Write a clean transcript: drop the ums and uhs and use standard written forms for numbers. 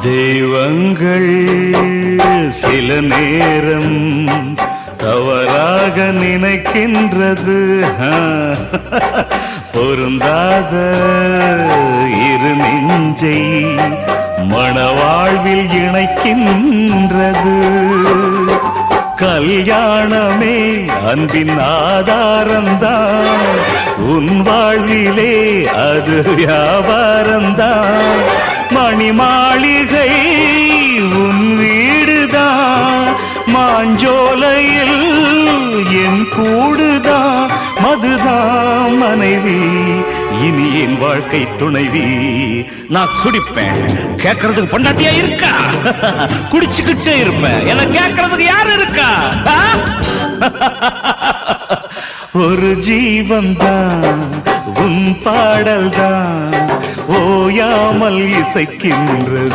தெய்வங்கள் சில நேரம் தவறாக நினைக்கின்றது. பொருந்தாத இரு நெஞ்சை மணவாழ்வில் இணைக்கின்றது. கல்யாணமே அன்பின் ஆதாரம்தான், உன் வாழ்விலே அது வியாபாரம்தான். மணி மாளிகை உன் வீடுதான், மாஞ்சோலையில் என் கூடுதான். மதுதான் மனைவி, இனி என் வாழ்க்கை துணைவி. நான் குடிப்பேன், கேட்கறதுக்கு பொண்டாட்டியா இருக்கா? குடிச்சுக்கிட்டே இருப்பேன், என்ன கேட்கறதுக்கு யாரு இருக்கா? ஒரு ஜீவன் தான் உன் பாடல் தான் ஓயாமல் இசைக்கின்றது.